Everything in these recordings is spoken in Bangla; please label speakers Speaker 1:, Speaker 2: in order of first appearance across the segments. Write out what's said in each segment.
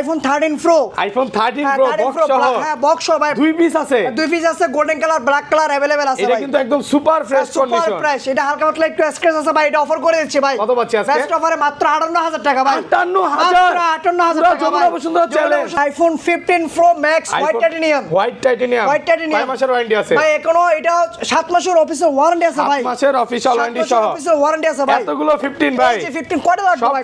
Speaker 1: IPhone 13 pro.
Speaker 2: IPhone 13 pro box সহ।
Speaker 1: হ্যাঁ বক্স সহ ভাই।
Speaker 2: দুই পিস আছে।
Speaker 1: দুই পিস আছে, golden colour black colour available আছে ভাই।
Speaker 2: এটা কিন্তু একদম super fresh condition.
Speaker 1: Super fresh. এটা হালকা পাতলা একটু স্ক্র্যাচ আছে ভাই, এটা অফার করে দিচ্ছি ভাই।
Speaker 2: কত পাচ্ছি আজকে?
Speaker 1: বেস্ট অফারে মাত্র 58000 টাকা ভাই।
Speaker 2: 58000
Speaker 1: মাত্র 58000 টাকা ভাই।
Speaker 2: Bashundhara challenge.
Speaker 1: IPhone 15 pro max white titanium.
Speaker 2: White titanium.
Speaker 1: White titanium.
Speaker 2: কয় মাসের ওয়ারেন্টি আছে?
Speaker 1: ভাই এখনো এটা 7 মাসের অফিসিয়াল ওয়ারেন্টি আছে ভাই।
Speaker 2: 7 মাসের অফিশিয়াল ওয়ারেন্টি সহ।
Speaker 1: অফিসিয়াল ওয়ারেন্টি আছে ভাই।
Speaker 2: এতগুলো 15 ভাই।
Speaker 1: 15 কয়টা লাগবে ভাই?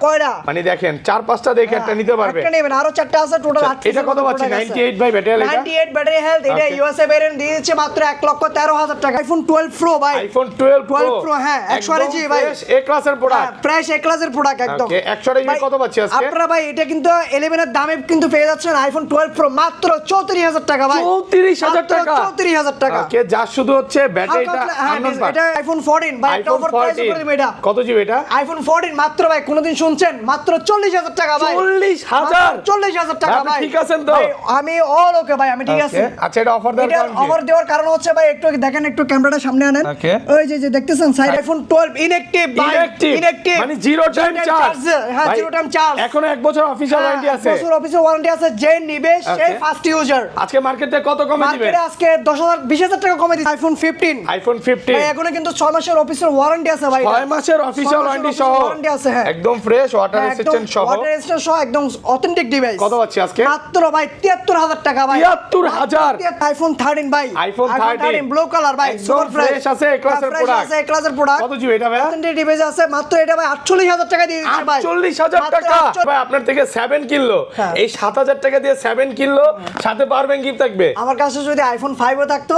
Speaker 1: কয়টা?
Speaker 2: মানে দেখেন 4-5টা দেখে একটা নিতে পারবে।
Speaker 1: একটা নেবেন, আরো 4টা আছে টোটাল 8।
Speaker 2: এটা কত পাচ্ছি? 98 ভাই ব্যাটারি এটা।
Speaker 1: 98 ব্যাটারি হেলথ। এটা ইউএসএ ভেরিয়েন্ট দিয়ে দিচ্ছে মাত্র 1,13,000 টাকা। আইফোন 12 প্রো ভাই।
Speaker 2: আইফোন 12
Speaker 1: প্রো হ্যাঁ 100 জি ভাই।
Speaker 2: এ ক্লাসের প্রোডাক্ট।
Speaker 1: প্রাইস এ ক্লাসের প্রোডাক্ট একদম।
Speaker 2: ওকে 100 জি কত পাচ্ছি আজকে?
Speaker 1: আপনারা ভাই এটা কিন্তু 11 এর দামে কিন্তু পেয়ে যাচ্ছেন আইফোন 12 প্রো মাত্র 34000 টাকা ভাই।
Speaker 2: 34000 টাকা।
Speaker 1: 34000 টাকা।
Speaker 2: ওকে যা শুধু হচ্ছে ব্যাটারিটা আননোন পার্ট।
Speaker 1: এটা আইফোন 14 ভাই, এটা অফার প্রাইস করে দিবেন এটা।
Speaker 2: কত জিবি এটা?
Speaker 1: আইফোন 14 মাত্র ভাই কোনদিন শুনছেন? মাত্র 40000 টাকা ভাই।
Speaker 2: 40000
Speaker 1: 40000 টাকা ভাই।
Speaker 2: ঠিক আছেন তো?
Speaker 1: ভাই আমি অল ওকে ভাই, আমি ঠিক আছে।
Speaker 2: আচ্ছা এটা অফার দেওয়ার কারণ কি?
Speaker 1: অফার দেওয়ার কারণ হচ্ছে ভাই একটু দেখেন, একটু ক্যামেরাটা সামনে আনেন। ওই যে দেখতেছেন সাইড আইফোন 12 ইনঅ্যাক্টিভ ভাই। ইনঅ্যাক্টিভ
Speaker 2: মানে জিরো টাইম চার্জ।
Speaker 1: হ্যাঁ জিরো টাইম চার্জ।
Speaker 2: এখনো 1 বছর অফিশিয়াল ওয়ারেন্টি আছে।
Speaker 1: 1 বছর অফিশিয়াল ওয়ারেন্টি আছে। যে নিবে সে ফার্স্ট ইউজার।
Speaker 2: আজকে মার্কেটে কত কমে দিবেন?
Speaker 1: মার্কেটে আজকে 10000 20000 টাকা কমে দিচ্ছে আইফোন 15।
Speaker 2: আইফোন 15
Speaker 1: ভাই এখনো কিন্তু 6 মাসের অফিশিয়াল ওয়ারেন্টি আছে ভাই।
Speaker 2: 6 মাসের অফিশিয়াল ওয়ারেন্টি সহ।
Speaker 1: ওয়ারেন্টি আছে হ্যাঁ।
Speaker 2: একদম ফ্রেশ ওয়াটার রেজিস্ট্যান্ট সহ।
Speaker 1: ওয়াটার রেজিস্ট্যান্ট সহ একদম অথেন্টিক ডিভাইস।
Speaker 2: কত পাচ্ছি আজকে?
Speaker 1: মাত্র ভাই 73000 টাকা ভাই।
Speaker 2: 73000
Speaker 1: আইফোন 13 ভাই।
Speaker 2: আইফোন 13
Speaker 1: ব্লু কালার ভাই।
Speaker 2: সুপার ফ্রেশ আছে এ ক্লাসের প্রোডাক্ট।
Speaker 1: আছে এ ক্লাসের প্রোডাক্ট।
Speaker 2: কত জিবি এটা ভাই?
Speaker 1: অথেন্টিক ডিভাইস আছে মাত্র এটা ভাই 48000 টাকা দিয়ে দিচ্ছি ভাই।
Speaker 2: 48000 টাকা ভাই আপনার থেকে 7 কিনলো। এই 7000 টাকা দিয়ে 7 কিনলো, সাথে পাওয়ার ব্যাংক গিফট থাকবে।
Speaker 1: আমার কাছে যদি আইফোন 5 ও থাকতো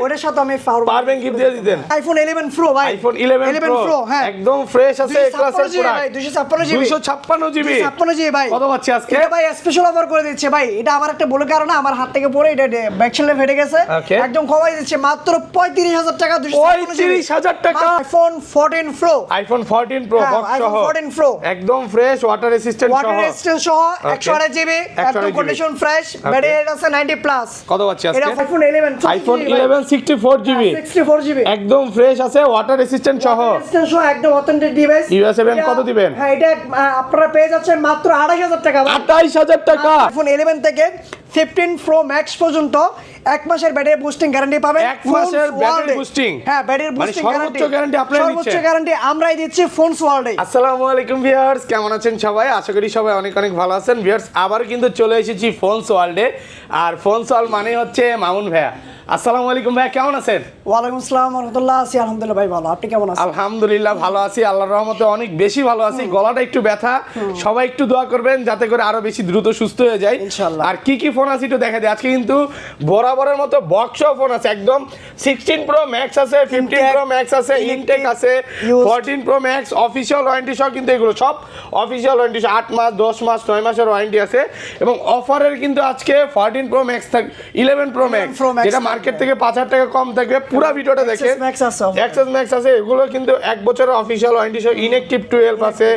Speaker 1: ওটার সাথে আমি
Speaker 2: পাওয়ার ব্যাংক গিফট দিয়ে দিতেন।
Speaker 1: আইফোন 11 প্রো ভাই।
Speaker 2: আইফোন 11 প্রো
Speaker 1: হ্যাঁ
Speaker 2: একদম ফ্রেশ আছে এ ক্লাসের প্রোডাক্ট।
Speaker 1: ভাই 256 জিবি।
Speaker 2: 256 জিবি।
Speaker 1: 256 জিবি ভাই।
Speaker 2: কত পাচ্ছি আজকে?
Speaker 1: এটা ভাই স্পেশাল অফার করে দিচ্ছে ভাই। এটা আমার একটা বলে কারণে আমার হাত থেকে পড়ে এটা ব্যাকশেলে ফেটে গেছে। একদম কমাই দিচ্ছে মাত্র 35000 টাকা।
Speaker 2: 35000 টাকা।
Speaker 1: IPhone 14 pro.
Speaker 2: IPhone 14 pro box সহ।
Speaker 1: আইফোন 14 প্রো
Speaker 2: একদম ফ্রেশ ওয়াটার রেজিস্ট্যান্ট সহ।
Speaker 1: ওয়াটার রেজিস্ট্যান্ট সহ 128 জিবি। একদম কন্ডিশন ফ্রেশ। ব্যাটারি আছে 90 প্লাস।
Speaker 2: কত পাচ্ছি আজকে?
Speaker 1: এটা আইফোন 11
Speaker 2: আইফোন 11 64 জিবি।
Speaker 1: 64 জিবি
Speaker 2: একদম ফ্রেশ আছে ওয়াটার রেজিস্ট্যান্ট সহ।
Speaker 1: রেজিস্ট্যান্ট সহ একদম অথেন্টিক ডিভাইস।
Speaker 2: ইউএসএ ব্যাংক কত দিবেন?
Speaker 1: হ্যাঁ এটা আপনারা পেয়ে যাচ্ছেন মাত্র 28000 টাকা।
Speaker 2: 28000 টাকা।
Speaker 1: আইফোন 11 থেকে 15 প্রো ম্যাক্স পর্যন্ত 1 মাসের ব্যাটারি বুস্টিং গ্যারান্টি পাবেন।
Speaker 2: 1 মাসের ব্যাটারি বুস্টিং।
Speaker 1: হ্যাঁ ব্যাটারি বুস্টিং
Speaker 2: সর্বোচ্চ গ্যারান্টি আপনারা দিচ্ছেন।
Speaker 1: সর্বোচ্চ গ্যারান্টি আমরাই দিচ্ছি ফোনস ওয়ার্ল্ডে।
Speaker 2: আসসালামু আলাইকুম ভিউয়ার্স, কেমন আছেন সবাই? আশা করি সবাই অনেক অনেক ভালো আছেন। ভিউয়ার্স আবার কিন্তু চলে এসেছি ফোনস ওয়ার্ল্ডে। আর ফোনস ওয়ার্ল্ড মানে হচ্ছে মামুন ভাইয়া। আসসালামু আলাইকুম ভাইয়া, কেমন আছেন?
Speaker 1: ওয়ালাইকুম আসসালাম ওয়া রাহমাতুল্লাহ। আছি আলহামদুলিল্লাহ ভাই, ভালো। আপনি কেমন আছেন?
Speaker 2: আলহামদুলিল্লাহ ভালো আছি, আল্লাহর রহমতে অনেক বেশি ভালো আছি। গলাটা একটু ব্যথা, সবাই একটু দোয়া করবেন যাতে করে আরো বেশি দ্রুত সুস্থ হয়ে যায়
Speaker 1: ইনশাআল্লাহ।
Speaker 2: আর কি ফোন আছে একটু দেখা যায়। আজকে কিন্তু বরাবরের মতো বক্স ফোন আছে, একদম 16 প্রো ম্যাক্স আছে, 15 প্রো ম্যাক্স আছে, ইনটেক আছে, 14 প্রো ম্যাক্স অফিশিয়াল ওয়ারেন্টি সহ। কিন্তু এগুলো সব অফিশিয়াল ওয়ারেন্টি, 8 মাস 10 মাস 9 মাসের ওয়ারেন্টি আছে। এবং অফারের কিন্তু আজকে 14 প্রো ম্যাক্স থাক, 11 প্রো ম্যাক্স যেটা মার্কেট থেকে 5000 টাকা কম থাকবে। পুরো ভিডিওটা দেখেন। এক্সএস ম্যাক্স আছে, এগুলো কিন্তু 1 বছরের অফিশিয়াল ওয়ারেন্টি সহ। ইনঅ্যাক্টিভ 12 আছে,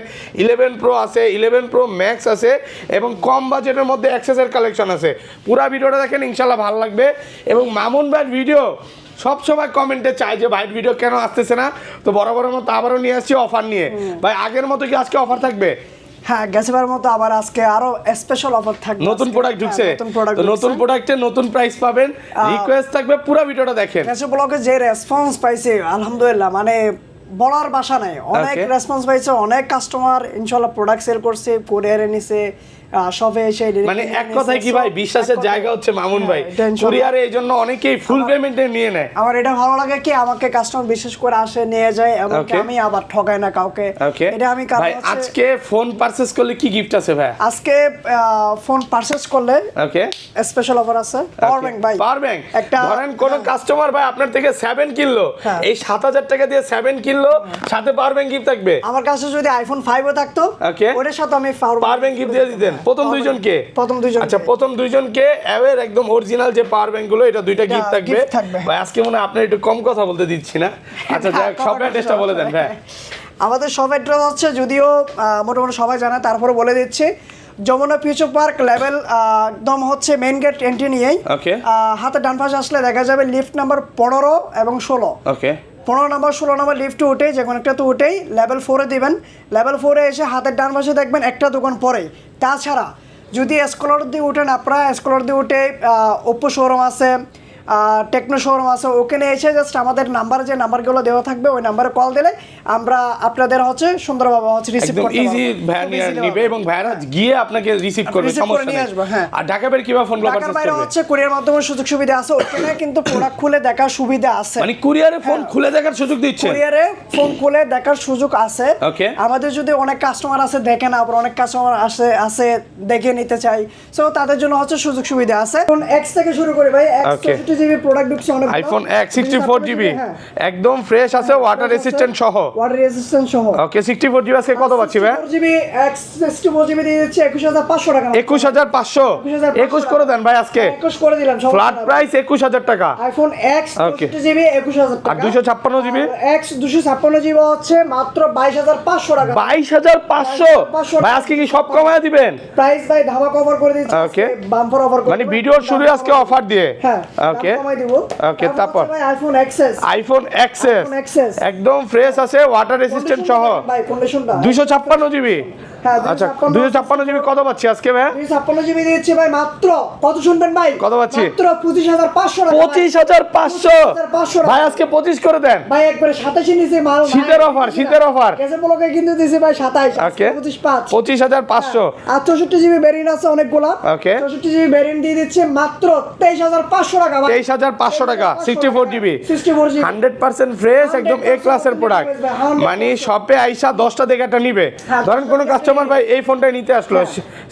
Speaker 2: 11 প্রো আছে, 11 প্রো ম্যাক্স আছে এবং কম বাজেটের মধ্যে এক্সেসের কালেকশন আছে। পুরো ভিডিওটা দেখেন, ইনশাআল্লাহ ভালো লাগবে। এবং মামুন ভাইয়ের ভিডিও সব সময় কমেন্টে চাই যে ভাইয়ের ভিডিও কেন আসতেছে না, তো বরাবরের মতো আবারও নিয়ে আসছি অফার নিয়ে। ভাই আগের মতো কি আজকে অফার থাকবে?
Speaker 1: হ্যাঁ গেছবার মতো আবার আজকে আরো স্পেশাল অফার থাকবে।
Speaker 2: নতুন প্রোডাক্ট ঢুকছে, তো নতুন প্রোডাক্টে নতুন প্রাইস পাবেন। রিকোয়েস্ট থাকবে পুরো ভিডিওটা দেখেন।
Speaker 1: গেছে ব্লগে যে রেসপন্স পাইছে আলহামদুলিল্লাহ, মানে বলার ভাষা নাই। অনেক রেসপন্স পাইছে, অনেক কাস্টমার ইনশাআল্লাহ প্রোডাক্ট সেল করছে, কুরিয়ারে নিছে, শপে এসে
Speaker 2: মানে এক কথায় কি ভাই, বিশ্বাসের জায়গা হচ্ছে মামুন ভাই। কুরিয়ারে এইজন্য অনেকেই ফুল পেমেন্টে নিয়ে নেয়।
Speaker 1: আমার এটা ভালো লাগে কি আমাকে কাস্টমার বিশেষ করে আসে নিয়ে যায় এবং আমি আবার ঠকাই না কাউকে। এটা আমি
Speaker 2: ভাই আজকে ফোন পারচেজ করলে কি গিফট আছে ভাই?
Speaker 1: আজকে ফোন পারচেজ করলে ওকে স্পেশাল অফার আছে। পাওয়ার ব্যাংক ভাই,
Speaker 2: পাওয়ার ব্যাংক। একটা ধরেন কোন কাস্টমার ভাই আপনার থেকে 7 কিনলো, এই 7000 টাকা দিয়ে 7 কিনলো, সাথে পাওয়ার ব্যাংক গিফট থাকবে।
Speaker 1: আমার কাছে যদি আইফোন 5 ও থাকতো ওটার সাথে আমি
Speaker 2: পাওয়ার ব্যাংক গিফট দিয়ে দিতেন। প্রথম দুইজনকে?
Speaker 1: প্রথম দুইজন।
Speaker 2: আচ্ছা প্রথম দুইজনকে এর একদম অরিজিনাল যে পাওয়ার ব্যাংক গুলো, এটা দুইটা গিফট থাকবে। ভাই আজকে মনে হয় আপনার একটু কম কথা বলতে দিচ্ছি না। আচ্ছা যাক, শপ অ্যাড্রেসটা বলে দেন ভাই।
Speaker 1: আমাদের শপ অ্যাড্রেস হচ্ছে, যদিও মোটামুটি সবাই জানে, তারপরে বলে দিচ্ছি। যমুনা ফিউচার পার্ক লেভেল একদম হচ্ছে মেইন গেট এন্ট্রি নিয়েই হাতে ডান পাশে আসলে দেখা যাবে লিফট নাম্বার 15 এবং 16।
Speaker 2: ওকে
Speaker 1: 15 নাম্বার 16 নাম্বার লিফটে উঠেই যে কোনো একটা তো উঠেই লেভেল 4-এ দিবেন। লেভেল 4-এ এসে হাতের ডান পাশে দেখবেন একটা দোকান পরে। তাছাড়া যদি স্কলার দিয়ে উঠেন আপনারা, স্কলার দিয়ে উঠে ওপ্পো শোরুম আছে, টেকনো শোরুম আছে, ওখানে এসে জাস্ট আমাদের নাম্বার, যে নাম্বারগুলো দেওয়া থাকবে ওই নাম্বারে কল দিলে আমরা আপনাদের হচ্ছে সুন্দরভাবে হচ্ছে রিসিভ
Speaker 2: একদম
Speaker 1: করতে
Speaker 2: ইজি ভাইয়া নিবে এবং ভাইরা গিয়ে আপনাকে রিসিভ করবে, সমস্যা নেই।
Speaker 1: হ্যাঁ।
Speaker 2: আর ঢাকা বাইরে কিভাবে ফোন কল
Speaker 1: ঢাকার
Speaker 2: পারচেজ
Speaker 1: বাইরে
Speaker 2: করবে?
Speaker 1: হচ্ছে কুরিয়ার মাধ্যমে সুযোগ সুবিধা আছে, ওখানে কিন্তু প্রোডাক্ট খুলে দেখার সুবিধা আছে।
Speaker 2: মানে কুরিয়ারে ফোন খুলে দেখার সুযোগ দিচ্ছে?
Speaker 1: কুরিয়ারে ফোন খুলে দেখার সুযোগ আছে।
Speaker 2: ওকে।
Speaker 1: আমাদের যদি অনেক কাস্টমার আছে দেখে না, আবার অনেক কাস্টমার আছে দেখে নিতে চাই, সো তাদের জন্য হচ্ছে সুযোগ সুবিধা আছে। ফোন এক্স থেকে শুরু করি ভাই, এক্স 64GB প্রোডাক্ট ঢুকছে অনেক।
Speaker 2: আইফোন এক্স 64GB একদম ফ্রেশ আছে, ওয়াটার রেসিস্ট্যান্ট সহ।
Speaker 1: ওয়াটার রেসিস্ট্যান্ট সহ।
Speaker 2: ওকে 64GB আজকে কত পাচ্ছি ভাই?
Speaker 1: 64GB এক্স 64GB দিয়ে দিচ্ছে 21500 টাকা।
Speaker 2: 21500 21 করে দেন ভাই আজকে।
Speaker 1: 21 করে দিলাম,
Speaker 2: ফ্ল্যাট প্রাইস 21000 টাকা।
Speaker 1: আইফোন এক্স 64GB 21000 টাকা।
Speaker 2: আর 256GB
Speaker 1: এক্স 256GB হচ্ছে মাত্র 22500 টাকা।
Speaker 2: 22500 ভাই আজকে কি সব কমায় দিবেন?
Speaker 1: প্রাইস ভাই ধামা কভার করে দিচ্ছি।
Speaker 2: ওকে।
Speaker 1: বাম্পার অফার করে
Speaker 2: মানে ভিডিওর শুরু আজকে অফার দিয়ে।
Speaker 1: হ্যাঁ।
Speaker 2: ওকে
Speaker 1: কমাই দিব।
Speaker 2: ওকে তারপর
Speaker 1: ভাই আইফোন এক্সএস।
Speaker 2: আইফোন এক্সএস একদম ফ্রেশ আছে, ওয়াটার রেসিস্ট্যান্ট সহ।
Speaker 1: ভাই কন্ডিশনটা
Speaker 2: 256GB।
Speaker 1: হ্যাঁ,
Speaker 2: আচ্ছা 256GB কত পাচ্ছি আজকে ভাই?
Speaker 1: 256GB দিচ্ছি ভাই মাত্র, কত শুনবেন ভাই?
Speaker 2: কত পাচ্ছি?
Speaker 1: মাত্র 25500 টাকা।
Speaker 2: 25500 ভাই আজকে 25 করে দেন
Speaker 1: ভাই একবারে 27 নিচে মাল।
Speaker 2: শীতের অফার, শীতের অফার।
Speaker 1: কেসে ব্লকে কিন্তু দিছি ভাই 27,
Speaker 2: ওকে
Speaker 1: 25
Speaker 2: 25500।
Speaker 1: আর 64GB ভেরিয়েন্ট আছে অনেকগুলা।
Speaker 2: ওকে
Speaker 1: 64GB ভেরিয়েন্ট দিয়ে দিচ্ছে মাত্র 23500 টাকা ভাই।
Speaker 2: 23500 টাকা 64GB
Speaker 1: 64GB
Speaker 2: 100% ফ্রেশ, একদম এ ক্লাসের প্রোডাক্ট। মানে শপে আইসা 10টা দেখে একটা নিবে। ধরেন কোনো কাস্টমার ভাই এই ফোনটা নিতে আসলো,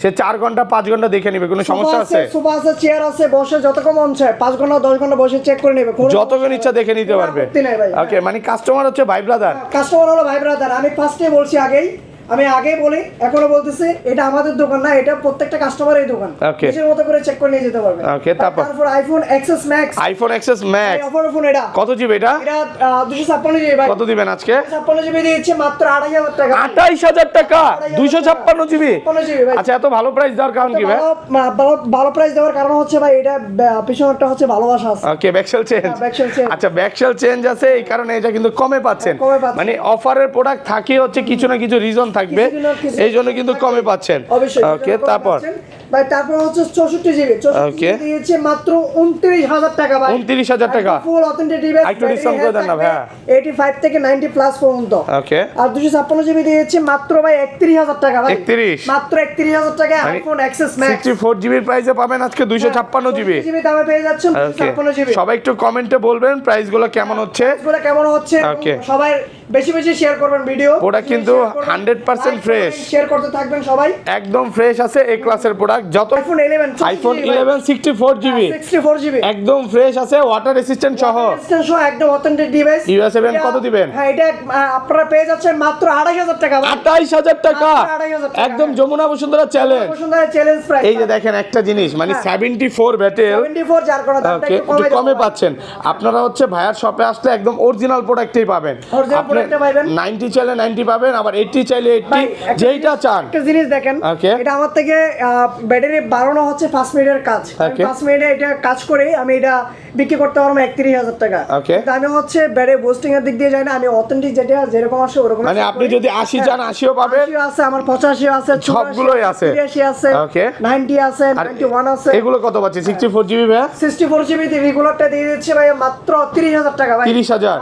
Speaker 2: সে 4 ঘন্টা 5 ঘন্টা দেখে নিবে, কোনো সমস্যা আছে?
Speaker 1: সোফা আছে, চেয়ার আছে, বসে যতক্ষণ মন চায় 5 ঘন্টা 10 ঘন্টা বসে চেক করে নেবে,
Speaker 2: যতক্ষণ ইচ্ছা দেখে নিতে পারবে। ওকে মানে কাস্টমার হচ্ছে ভাই ব্রাদার।
Speaker 1: কাস্টমার হলো ভাই ব্রাদার। আমি ফার্স্টে বলছি, আমি আগে বলি, এখনো বলতেছি, এটা আমাদের দোকান না, এটা প্রত্যেকটা কাস্টমারের দোকান।
Speaker 2: ওকে
Speaker 1: নিজের মতো করে চেক করে নিয়ে যেতে পারবে।
Speaker 2: ওকে তারপর
Speaker 1: iPhone XS max.
Speaker 2: IPhone XS max
Speaker 1: offer phone এটা।
Speaker 2: কত জিবি এটা?
Speaker 1: এটা 256GB ভাই।
Speaker 2: কত দিবেন আজকে?
Speaker 1: 256GB দিয়েছে মাত্র 28000 টাকা।
Speaker 2: 28000 টাকা 256GB।
Speaker 1: 256GB ভাই।
Speaker 2: আচ্ছা এত ভালো প্রাইস দেওয়ার কারণ কি ভাই?
Speaker 1: ভালো প্রাইস দেওয়ার কারণ হচ্ছে ভাই এটা পিছনেরটা হচ্ছে ভালোবাসা আছে।
Speaker 2: ওকে ব্যাকসেল চেঞ্জ।
Speaker 1: Back shell change.
Speaker 2: আচ্ছা ব্যাকসেল চেঞ্জ আছে, এই কারণে এটা কিন্তু কমে পাচ্ছেন। মানে অফারের প্রোডাক্ট থাকে হচ্ছে কিছু না কিছু রিজন থাকবে, এই জন্য কিন্তু কমে পাচ্ছেন।
Speaker 1: অবশ্যই।
Speaker 2: ওকে তারপর
Speaker 1: ভাই তারপর হচ্ছে 64GB দিয়েছে মাত্র 29000 টাকা ভাই।
Speaker 2: 29000 টাকা
Speaker 1: ফুল অথেন্টিক ডিভাইস।
Speaker 2: একটু ডিসকাউন্ট করে দেন না ভাই।
Speaker 1: 85 থেকে 90 প্লাস পর্যন্ত।
Speaker 2: ওকে
Speaker 1: আর 256GB দিয়েছে মাত্র ভাই 31000 টাকা ভাই।
Speaker 2: 31
Speaker 1: মাত্র 31000 টাকা আইফোন এক্সএস ম্যাক্স।
Speaker 2: 64GB এর প্রাইসে পাবেন আজকে 256GB।
Speaker 1: 64GB দামে পেয়ে যাচ্ছেন 256GB।
Speaker 2: সবাই একটু কমেন্টে বলবেন প্রাইসগুলো কেমন হচ্ছে।
Speaker 1: প্রাইসগুলো কেমন হচ্ছে, সবাই বেশি বেশি শেয়ার করবেন ভিডিও।
Speaker 2: প্রোডাক্ট কিন্তু 100% ফ্রেশ,
Speaker 1: শেয়ার করতে থাকবেন সবাই।
Speaker 2: একদম ফ্রেশ আছে, এ ক্লাসের প্রোডাক্ট। যত আইফোন 11 64GB
Speaker 1: 64GB
Speaker 2: একদম ফ্রেশ আছে, ওয়াটার রেসিস্ট্যান্ট সহ।
Speaker 1: সহ একদম অথেন্টিক ডিভাইস।
Speaker 2: ইউএস ইভেন্ট কত দিবেন?
Speaker 1: হ্যাঁ এটা আপনারা পেয়ে যাচ্ছেন মাত্র 28000 টাকা ভাই।
Speaker 2: 28000 টাকা
Speaker 1: 28000 টাকা
Speaker 2: একদম Jamuna Bashundhara challenge.
Speaker 1: Bashundhara challenge price.
Speaker 2: এই যে দেখেন একটা জিনিস, মানে 74 ব্যাটেল
Speaker 1: 74 যার কোনো দামটা
Speaker 2: ওকে
Speaker 1: একটু
Speaker 2: একটু কমে পাচ্ছেন আপনারা। হচ্ছে ভাইয়ার শপে আসলে একদম অরিজিনাল প্রোডাক্টই পাবেন।
Speaker 1: অরিজিনাল প্রোডাক্টটা পাবেন।
Speaker 2: 90 চাইলে 90 পাবেন, আবার 80 চাইলে 80, যেইটা চান।
Speaker 1: একটা জিনিস দেখেন, এটা আমার থেকে ব্যাটারি বাড়ানো হচ্ছে 5 মিনিটের কাজ। 5 মিনিটে এটা কাজ করে আমি এটা বিক্রি করতে পারবো 31000 টাকা। আমি হচ্ছে ব্যাটারি বুস্টিং এর দিক দিয়ে যাই না, আমি অথেন্টিক যেটা যেরকম আসে ওরকম।
Speaker 2: মানে আপনি যদি 80 চান 80ও পাবেন।
Speaker 1: 80 আছে, আমার 85 আছে,
Speaker 2: সবগুলোই আছে।
Speaker 1: 83 আছে, 90 আছে, 91 আছে।
Speaker 2: এগুলো কত পাচ্ছি? 64GB ভাই।
Speaker 1: 64GB রেগুলারটা দিয়ে দিচ্ছে ভাই মাত্র 30000 টাকা ভাই।
Speaker 2: 30000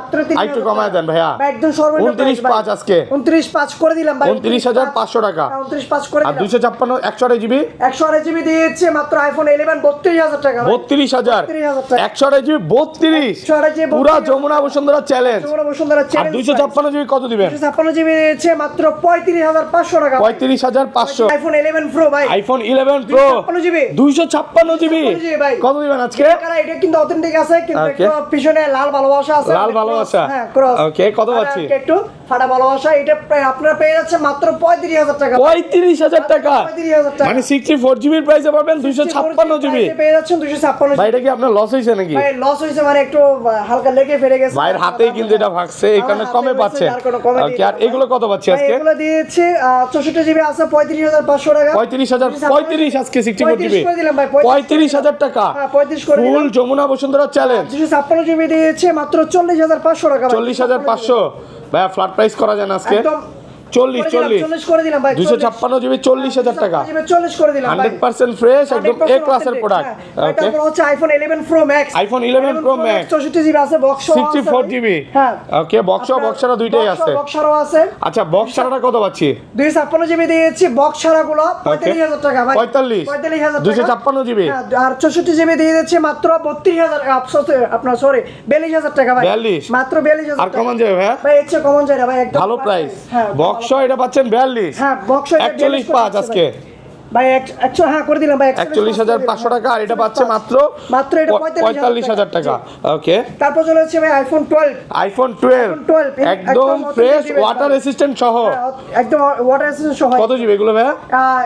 Speaker 2: একটু কমায় দেন ভাইয়া।
Speaker 1: একদম সর্বনিম্ন
Speaker 2: 295 আজকে
Speaker 1: 295 করে দিলাম ভাই।
Speaker 2: 29500 টাকা
Speaker 1: 295 করে
Speaker 2: আর
Speaker 1: দিলাম।
Speaker 2: 256 128GB
Speaker 1: 128GB দিয়েছে মাত্র আইফোন 11 32000 টাকা ভাই।
Speaker 2: 32000 128GB 32 পুরো যমুনা বসুন্ধরা চ্যালেঞ্জ।
Speaker 1: যমুনা বসুন্ধরা
Speaker 2: আর
Speaker 1: চ্যালেঞ্জ।
Speaker 2: 256GB কত দিবেন?
Speaker 1: 256GB দিয়েছে মাত্র 35500 টাকা।
Speaker 2: 35500
Speaker 1: আইফোন 11 প্রো ভাই।
Speaker 2: আইফোন 11 প্রো 256GB কত দিবেন আজকে?
Speaker 1: এটা কিন্তু অথেন্টিক আছে, কিন্তু একটু পিছনে লাল ভালোবাসা আছে।
Speaker 2: লাল ভালোবাসা।
Speaker 1: হ্যাঁ ক্রস।
Speaker 2: ওকে কত পাচ্ছি?
Speaker 1: একটু ফাটা ভালোবাসা। এটা আপনারা পেয়ে যাচ্ছে মাত্র 35000 টাকা।
Speaker 2: 35000 টাকা
Speaker 1: 35000 টাকা।
Speaker 2: মানে 64GB এর প্রাইসে পাবেন 256GB।
Speaker 1: পেয়ে যাচ্ছেন 256।
Speaker 2: ভাই এটা কি আপনার লস হইছে নাকি?
Speaker 1: ভাই লস হইছে, মানে একটু হালকা লেগে ফেরে গেছে।
Speaker 2: ভাইয়ের হাতেই কিন্তু এটা ভাগছে, এই কারণে কমে পাচ্ছেন। ওকে আর এগুলো কত পাচ্ছি আজকে?
Speaker 1: এগুলো দিয়েছে 64GB আছে 35500 টাকা।
Speaker 2: 35 আজকে 64GB
Speaker 1: করে দিলাম ভাই।
Speaker 2: 35000 টাকা।
Speaker 1: হ্যাঁ 35 করে দিলাম।
Speaker 2: ফুল যমুনা বসুন্ধরা চ্যালেঞ্জ।
Speaker 1: 256GB দিয়েছে মাত্র 40500 টাকা।
Speaker 2: 40500 ভাই ফ্ল্যাট প্রাইস করা যায় না আজকে?
Speaker 1: একদম 40 করে দিলাম ভাই
Speaker 2: 256 জিবি 40000 টাকা
Speaker 1: 40 করে দিলাম ভাই
Speaker 2: 100% ফ্রেশ একদম এ ক্লাসের প্রোডাক্ট ওকে
Speaker 1: তারপর হচ্ছে আইফোন 11 প্রো ম্যাক্স 64 জিবি আছে বক্স
Speaker 2: 64 জিবি
Speaker 1: হ্যাঁ
Speaker 2: ওকে বক্সরা দুইটাই আছে
Speaker 1: বক্সরও আছে
Speaker 2: আচ্ছা বক্সরাটা কত পাচ্ছি
Speaker 1: 256 জিবি দিয়েছি বক্সরাগুলো 45000 টাকা ভাই
Speaker 2: 45000 256 জিবি
Speaker 1: আর 64 জিবি দিয়ে দিচ্ছি মাত্র 32000 আফসোস আপনার সরি 42000 টাকা ভাই
Speaker 2: 42
Speaker 1: মাত্র 42000
Speaker 2: আর কমন যাবে ভাই
Speaker 1: ভাই এর চেয়ে কমন যায় না ভাই একদম
Speaker 2: ভালো প্রাইস
Speaker 1: হ্যাঁ
Speaker 2: বক্স এটা পাচ্ছেন 42
Speaker 1: হ্যাঁ বক্স
Speaker 2: 41.5 আজকে
Speaker 1: ভাই 100 হ্যাঁ করে দিলাম ভাই
Speaker 2: 41500 টাকা আর এটা পাচ্ছে মাত্র
Speaker 1: এটা
Speaker 2: 45000 টাকা ওকে
Speaker 1: তারপর চলে হচ্ছে ভাই আইফোন 12
Speaker 2: একদম ফ্রেশ ওয়াটার রেসিস্ট্যান্ট সহ
Speaker 1: একদম ওয়াটার রেসিস্ট্যান্ট সহ
Speaker 2: কত জিবি এগুলো ভাই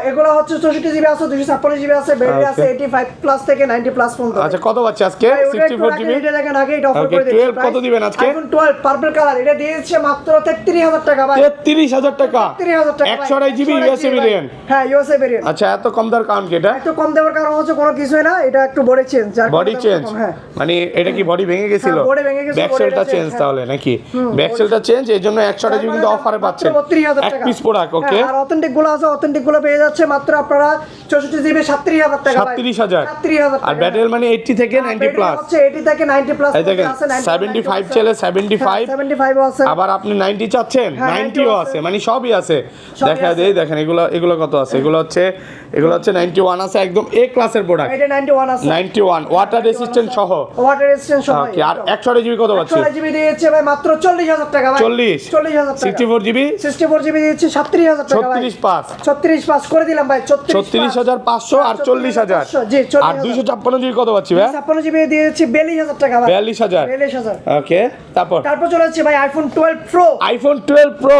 Speaker 1: এগুলো হচ্ছে 64 জিবি আছে 256 জিবি আছে ব্যাটারি আছে 85 প্লাস থেকে 90 প্লাস পর্যন্ত
Speaker 2: আচ্ছা কত পাচ্ছে আজকে 64 জিবি
Speaker 1: এটা দেখেন আগে এটা অফার করে দিচ্ছি
Speaker 2: 12 কত দিবেন আজকে
Speaker 1: আইফোন 12 পার্পল কালার এটা দিয়েছে মাত্র 33000 টাকা ভাই
Speaker 2: 33000 টাকা
Speaker 1: 33000 টাকা
Speaker 2: 128 জিবি ইউএসএ ভেরিয়েন্ট
Speaker 1: হ্যাঁ ইউএসএ ভেরিয়েন্ট
Speaker 2: আচ্ছা এত কম দাম কারণ কি এটা
Speaker 1: একটু কম দেওয়ার কারণ হচ্ছে কোনো কিছুই না এটা একটু বডি চেঞ্জ
Speaker 2: বডি চেঞ্জ মানে এটা কি বডি ভেঙে গেছিল
Speaker 1: বডি ভেঙে গেছিল
Speaker 2: ব্যাক সেলটা চেঞ্জ তাহলে নাকি ব্যাক সেলটা চেঞ্জ এজন্য 128 জিবি কিন্তু অফারে পাচ্ছেন
Speaker 1: 32000 টাকা
Speaker 2: এক পিস প্রোডাক্ট ওকে
Speaker 1: আর অথেন্টিক গুলো আছে অথেন্টিক গুলো পেয়ে যাচ্ছে মাত্র আপনারা 64 জিবি 37000 টাকা ভাই
Speaker 2: 37000
Speaker 1: 37000
Speaker 2: আর ব্যাটারি মানে 80 থেকে 90 প্লাস
Speaker 1: হচ্ছে 80 থেকে 90 প্লাস
Speaker 2: এই দেখেন 75 চলে 75
Speaker 1: আছে
Speaker 2: আবার আপনি 90 চাচ্ছেন 90 ও আছে মানে সবই আছে দেখা দেই দেখেন এগুলো কত আছে এগুলো হচ্ছে 91 আছে একদম এ ক্লাসের প্রোডাক্ট
Speaker 1: এটা 91 আছে
Speaker 2: 91 ওয়াটার রেসিস্ট্যান্ট সহ
Speaker 1: ওয়াটার রেসিস্ট্যান্ট সহ
Speaker 2: ওকে আর 128 জিবি কত পাচ্ছি
Speaker 1: 128 জিবি দিয়েছে ভাই মাত্র 40000 টাকা ভাই 40000 টাকা
Speaker 2: 64 জিবি
Speaker 1: 64 জিবি দিয়েছে 37000 টাকা ভাই
Speaker 2: 36 পাস
Speaker 1: করে দিলাম ভাই
Speaker 2: 36500 আর 40000
Speaker 1: জি 40000
Speaker 2: আর 256 জিবি কত পাচ্ছি ভাই
Speaker 1: 256 জিবি দিয়েছি 42000 টাকা ভাই
Speaker 2: 42000 ওকে তারপর
Speaker 1: চলে যাচ্ছে ভাই আইফোন 12 প্রো
Speaker 2: আইফোন 12 প্রো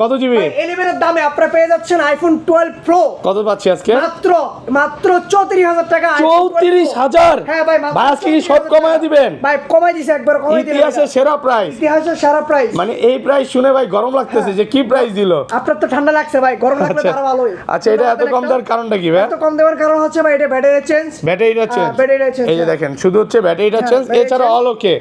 Speaker 2: কত জিবি
Speaker 1: 11 এর দামে আপনারা পেয়ে যাচ্ছেন আইফোন 12 প্রো
Speaker 2: কত পাচ্ছি আজকে
Speaker 1: মাত্র 34000 টাকা
Speaker 2: 34000
Speaker 1: হ্যাঁ ভাই
Speaker 2: ভাই আজকে কি সব কমায় দিবেন
Speaker 1: ভাই কমাই দিছি একবার কমাই দিলাম
Speaker 2: ইতিহাসের সেরা প্রাইস মানে এই প্রাইস শুনে ভাই গরম লাগতেছে যে কি প্রাইস দিল
Speaker 1: আপনার তো ঠান্ডা লাগছে ভাই গরম লাগলে আরো ভালোই
Speaker 2: আচ্ছা এটা এত কম দেওয়ার কারণটা কি ভাই
Speaker 1: এত কম দেওয়ার কারণ হচ্ছে ভাই এটা ব্যাটারি চেঞ্জ
Speaker 2: এই যে দেখেন শুধু হচ্ছে ব্যাটারিটা চেঞ্জ এছাড়া অল ওকে